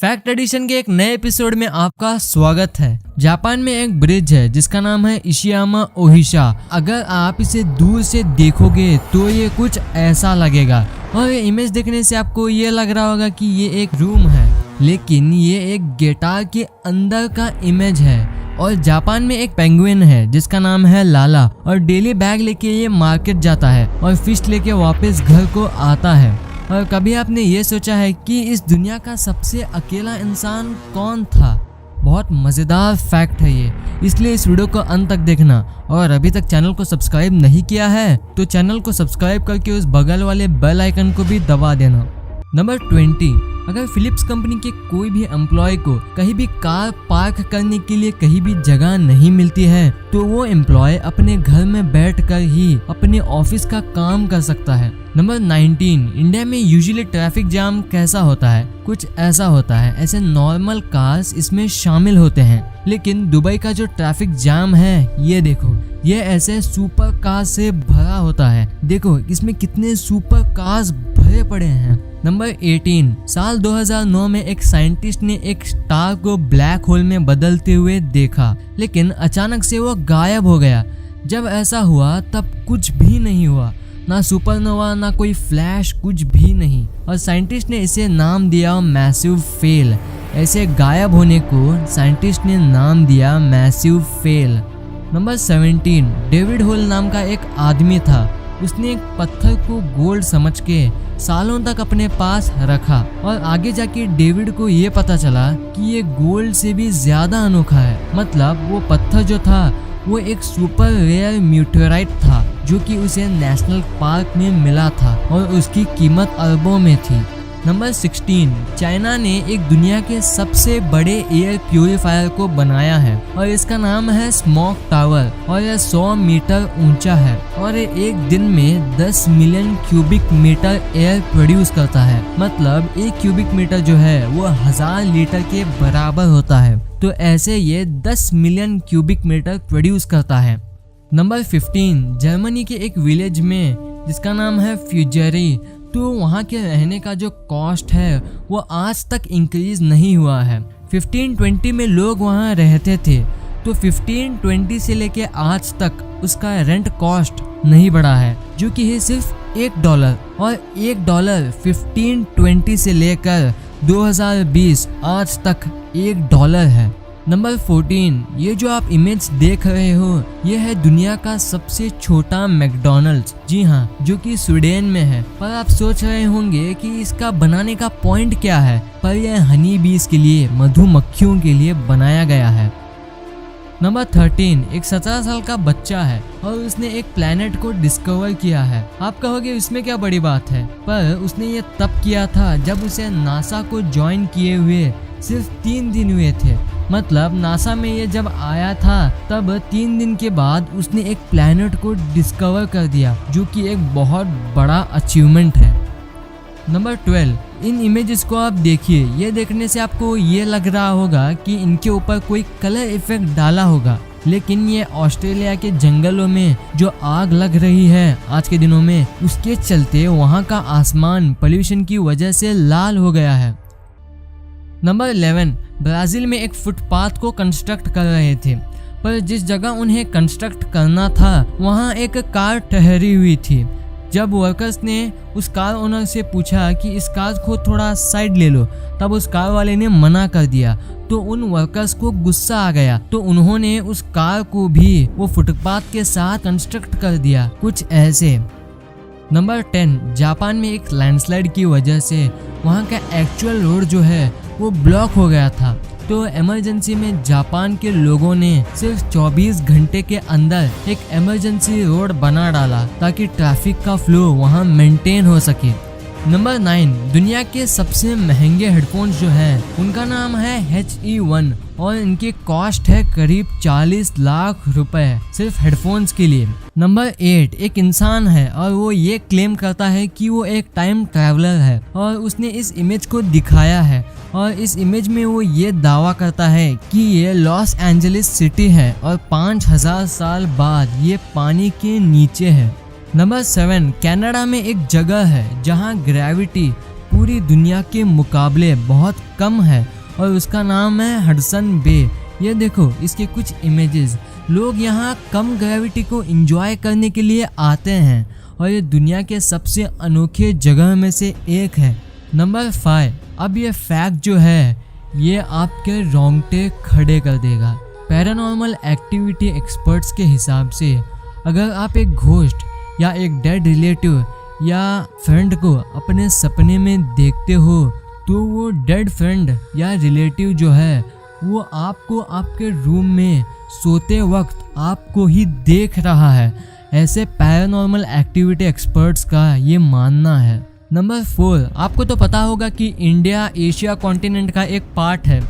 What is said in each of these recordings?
Fact addition के एक नए एपिसोड में आपका स्वागत है। जापान में एक ब्रिज है जिसका नाम है इशियामा ओहिशा। अगर आप इसे दूर से देखोगे तो ये कुछ ऐसा लगेगा और ये इमेज देखने से आपको ये लग रहा होगा कि ये एक रूम है, लेकिन ये एक गिटार के अंदर का इमेज है। और जापान में एक पेंगुइन है जिसका नाम है लाला और डेली बैग लेके ये मार्केट जाता है और फिश लेके वापस घर को आता है। और कभी आपने ये सोचा है कि इस दुनिया का सबसे अकेला इंसान कौन था? बहुत मज़ेदार फैक्ट है ये, इसलिए इस वीडियो को अंत तक देखना। और अभी तक चैनल को सब्सक्राइब नहीं किया है तो चैनल को सब्सक्राइब करके उस बगल वाले बेल आइकन को भी दबा देना। नंबर 20, अगर फिलिप्स कंपनी के कोई भी एम्प्लॉय को कहीं भी कार पार्क करने के लिए कहीं भी जगह नहीं मिलती है तो वो एम्प्लॉय अपने घर में बैठकर ही अपने ऑफिस का काम कर सकता है। नंबर 19, इंडिया में यूजुअली ट्रैफिक जाम कैसा होता है? कुछ ऐसा होता है। ऐसे नॉर्मल कार्स इसमें शामिल होते हैं, लेकिन दुबई का जो ट्रैफिक जाम है ये देखो, ये ऐसे सुपर कार से भरा होता है। देखो इसमें कितने सुपर कार्स भरे पड़े हैं। नंबर 18, साल 2009 में एक साइंटिस्ट ने एक स्टार को ब्लैक होल में बदलते हुए देखा, लेकिन अचानक से वो गायब हो गया। जब ऐसा हुआ तब कुछ भी नहीं हुआ, ना सुपरनोवा ना कोई फ्लैश, कुछ भी नहीं। और साइंटिस्ट ने इसे नाम दिया मैसिव फेल। ऐसे गायब होने को साइंटिस्ट ने नाम दिया मैसिव फेल। नंबर 17, डेविड होल नाम का एक आदमी था। उसने एक पत्थर को गोल्ड समझ के सालों तक अपने पास रखा और आगे जाके डेविड को ये पता चला कि ये गोल्ड से भी ज्यादा अनोखा है। मतलब वो पत्थर जो था वो एक सुपर रेयर म्यूटेराइट था जो कि उसे नेशनल पार्क में मिला था और उसकी कीमत अरबों में थी। नंबर 16, चाइना ने एक दुनिया के सबसे बड़े एयर प्यूरिफायर को बनाया है और इसका नाम है स्मोक टावर और यह 100 मीटर ऊंचा है और ये एक दिन में 10 million cubic metre air produce करता है। मतलब एक क्यूबिक मीटर जो है वो 1000 लीटर के बराबर होता है। तो ऐसे ये 10 मिलियन क्यूबिक मीटर प्रोड्यूस करता है। नंबर 15, जर्मनी के एक विलेज में जिसका नाम है फ्यूजरी, तो वहाँ के रहने का जो कॉस्ट है वो आज तक इंक्रीज नहीं हुआ है। 1520 में लोग वहाँ रहते थे, तो 1520 से लेके आज तक उसका रेंट कॉस्ट नहीं बढ़ा है, जो कि है सिर्फ $1। और $1 1520 से लेकर 2020 आज तक $1 है। नंबर 14, ये जो आप इमेज देख रहे हो ये है दुनिया का सबसे छोटा मैकडॉनल्ड्स। जी हाँ, जो कि स्वीडन में है। पर आप सोच रहे होंगे कि इसका बनाने का पॉइंट क्या है, पर यह हनी बीज के लिए, मधुमक्खियों के लिए बनाया गया है। नंबर 13, एक 17 साल का बच्चा है और उसने एक प्लेनेट को डिस्कवर किया है। आप कहोगे इसमें क्या बड़ी बात है, पर उसने ये तब किया था जब उसे नासा को ज्वाइन किए हुए सिर्फ 3 दिन हुए थे। मतलब नासा में ये जब आया था तब 3 दिन के बाद उसने एक प्लेनेट को डिस्कवर कर दिया, जो कि एक बहुत बड़ा अचीवमेंट है। नंबर 12, इन इमेजेस को आप देखिए। ये देखने से आपको ये लग रहा होगा कि इनके ऊपर कोई कलर इफेक्ट डाला होगा, लेकिन ये ऑस्ट्रेलिया के जंगलों में जो आग लग रही है आज के दिनों में, उसके चलते वहाँ का आसमान पोल्यूशन की वजह से लाल हो गया है। नंबर 11, ब्राजील में एक फुटपाथ को कंस्ट्रक्ट कर रहे थे, पर जिस जगह उन्हें कंस्ट्रक्ट करना था वहाँ एक कार ठहरी हुई थी। जब वर्कर्स ने उस कार ओनर से पूछा कि इस कार को थोड़ा साइड ले लो, तब उस कार वाले ने मना कर दिया। तो उन वर्कर्स को गुस्सा आ गया, तो उन्होंने उस कार को भी वो फुटपाथ के साथ कंस्ट्रक्ट कर दिया, कुछ ऐसे। नंबर 10, जापान में एक लैंडस्लाइड की वजह से वहाँ का एक्चुअल रोड जो है वो ब्लॉक हो गया था। तो इमरजेंसी में जापान के लोगों ने सिर्फ 24 घंटे के अंदर एक इमरजेंसी रोड बना डाला ताकि ट्रैफिक का फ्लो वहाँ मेंटेन हो सके। नंबर 9, दुनिया के सबसे महंगे हेडफोन्स जो हैं उनका नाम है HE1 और इनकी कॉस्ट है करीब 40 लाख रुपए सिर्फ हेडफोन्स के लिए। नंबर 8, एक इंसान है और वो ये क्लेम करता है कि वो एक टाइम ट्रैवलर है और उसने इस इमेज को दिखाया है और इस इमेज में वो ये दावा करता है कि ये लॉस एंजलिस सिटी है और 5000 साल बाद ये पानी के नीचे है। नंबर 7, कनाडा में एक जगह है जहाँ ग्रेविटी पूरी दुनिया के मुकाबले बहुत कम है और उसका नाम है हडसन बे। ये देखो इसके कुछ इमेजेस। लोग यहाँ कम ग्रेविटी को एंजॉय करने के लिए आते हैं और ये दुनिया के सबसे अनोखे जगह में से एक है। नंबर 5। अब ये फैक्ट जो है ये आपके रोंगटे खड़े कर देगा। पैरानॉर्मल एक्टिविटी एक्सपर्ट्स के हिसाब से अगर आप एक घोस्ट या एक डेड रिलेटिव या फ्रेंड को अपने सपने में देखते हो तो वो डेड फ्रेंड या रिलेटिव जो है वो आपको आपके रूम में सोते वक्त आपको ही देख रहा है। ऐसे पैरानॉर्मल एक्टिविटी एक्सपर्ट्स का ये मानना है। नंबर 4। आपको तो पता होगा कि इंडिया एशिया कॉन्टिनेंट का एक पार्ट है,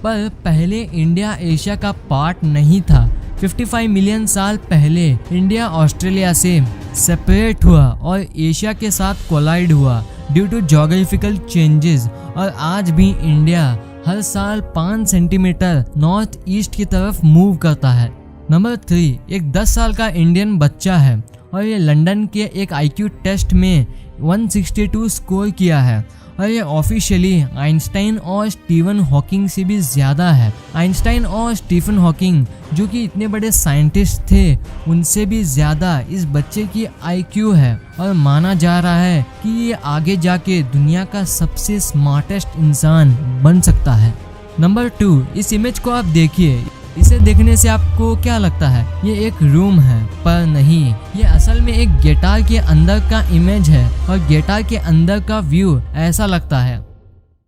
पर पहले इंडिया एशिया का पार्ट नहीं था। 55 मिलियन साल पहले इंडिया ऑस्ट्रेलिया से सेपरेट हुआ और एशिया के साथ कोलाइड हुआ ड्यू टू ज्योग्राफिकल चेंजेस, और आज भी इंडिया हर साल 5 सेंटीमीटर नॉर्थ ईस्ट की तरफ मूव करता है। नंबर 3। एक 10 साल का इंडियन बच्चा है और ये लंदन के एक IQ टेस्ट में 162 स्कोर किया है और ये ऑफिशियली आइंस्टाइन और स्टीफन हॉकिंग से भी ज़्यादा है। आइंस्टाइन और स्टीफन हॉकिंग जो कि इतने बड़े साइंटिस्ट थे उनसे भी ज़्यादा इस बच्चे की IQ है और माना जा रहा है कि ये आगे जाके दुनिया का सबसे स्मार्टेस्ट इंसान बन सकता है। नंबर 2। इस इमेज को आप देखिए। इसे देखने से आपको क्या लगता है? ये एक रूम है, पर नहीं, ये असल में एक गिटार के अंदर का इमेज है और गिटार के अंदर का व्यू ऐसा लगता है।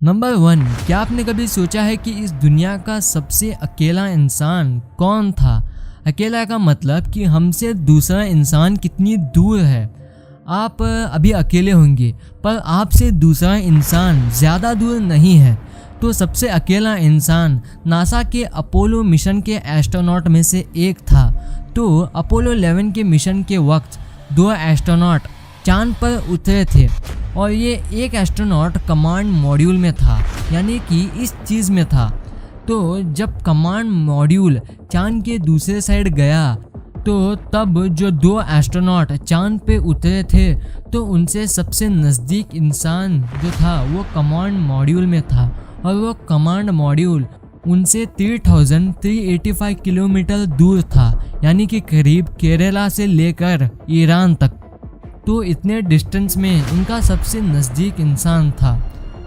नंबर 1। क्या आपने कभी सोचा है कि इस दुनिया का सबसे अकेला इंसान कौन था? अकेला का मतलब कि हमसे दूसरा इंसान कितनी दूर है। आप अभी अकेले होंगे पर आपसे दूसरा इंसान ज़्यादा दूर नहीं है। तो सबसे अकेला इंसान नासा के अपोलो मिशन के एस्ट्रोनॉट में से एक था। तो अपोलो 11 के मिशन के वक्त 2 एस्ट्रोनॉट चांद पर उतरे थे और ये एक एस्ट्रोनॉट कमांड मॉड्यूल में था, यानी कि इस चीज़ में था। तो जब कमांड मॉड्यूल चांद के दूसरे साइड गया तो तब जो 2 एस्ट्रोनॉट चांद पे उतरे थे तो उनसे सबसे नज़दीक इंसान जो था वो कमांड मॉड्यूल में था और वो कमांड मॉड्यूल उनसे 3385 किलोमीटर दूर था, यानी कि करीब केरला से लेकर ईरान तक। तो इतने डिस्टेंस में उनका सबसे नज़दीक इंसान था।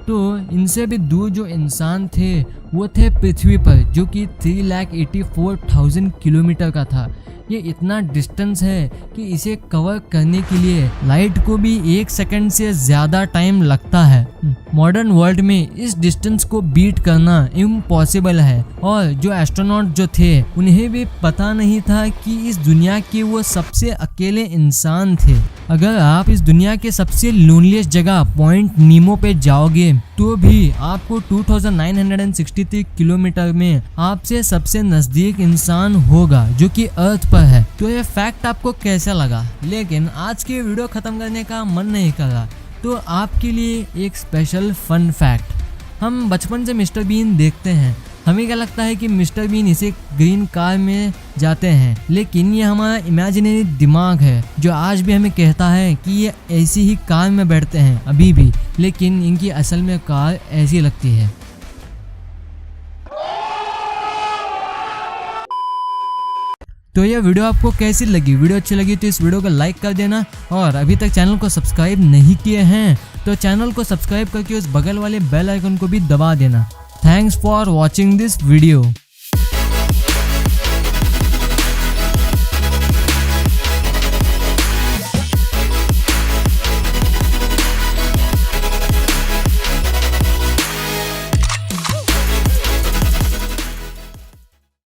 तो इनसे भी दूर जो इंसान थे वो थे पृथ्वी पर, जो कि 3,84,000 किलोमीटर का था। ये इतना डिस्टेंस है कि इसे कवर करने के लिए लाइट को भी 1 सेकंड से ज़्यादा टाइम लगता है। मॉडर्न वर्ल्ड में इस डिस्टेंस को बीट करना इम्पॉसिबल है और जो एस्ट्रोनॉट जो थे उन्हें भी पता नहीं था कि इस दुनिया के वो सबसे अकेले इंसान थे। अगर आप इस दुनिया के सबसे लोनलीस्ट जगह पॉइंट नीमो पे जाओगे तो भी आपको 2963 किलोमीटर में आपसे सबसे नज़दीक इंसान होगा जो कि अर्थ पर है। तो ये फैक्ट आपको कैसा लगा? लेकिन आज की वीडियो ख़त्म करने का मन नहीं कर रहा, तो आपके लिए एक स्पेशल फन फैक्ट। हम बचपन से मिस्टर बीन देखते हैं। हमें क्या लगता है कि मिस्टर बीन इसे ग्रीन कार में जाते हैं, लेकिन ये हमारा इमेजिनरी दिमाग है जो आज भी हमें कहता है कि ये ऐसी ही कार में बैठते हैं अभी भी, लेकिन इनकी असल में कार ऐसी लगती है। तो यह वीडियो आपको कैसी लगी? वीडियो अच्छी लगी तो इस वीडियो को लाइक कर देना, और अभी तक चैनल को सब्सक्राइब नहीं किए हैं तो चैनल को सब्सक्राइब करके उस बगल वाले बेल आइकन को भी दबा देना। Thanks for watching this video.